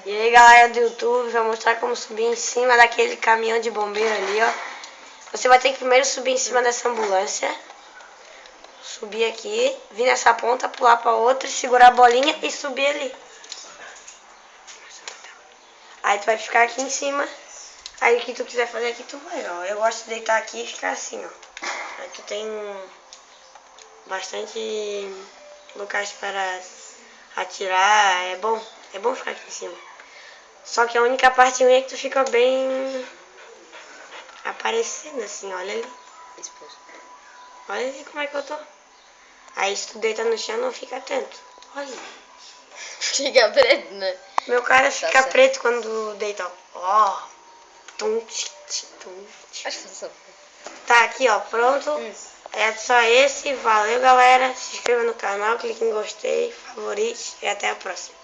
E aí galera do YouTube, vou mostrar como subir em cima daquele caminhão de bombeiro ali, ó. Você vai ter que primeiro subir em cima dessa ambulância. Subir aqui, vir nessa ponta, pular pra outra, segurar a bolinha e subir ali. Aí tu vai ficar aqui em cima. Aí o que tu quiser fazer aqui, tu vai, ó. Eu gosto de deitar aqui e ficar assim, ó. Aí tu tem bastante locais para atirar. É bom ficar aqui em cima. Só que a única parte ruim é que tu fica bem aparecendo assim, olha ali. Olha ali como é que eu tô. Aí se tu deita no chão, não fica atento. Olha. Fica preto, né? Meu cara fica certo. preto quando deita, ó. Tum, tum. Acho que foi. Tá aqui, ó, pronto. É só esse. Valeu, galera. Se inscreva no canal, clique em gostei, favorite e até a próxima.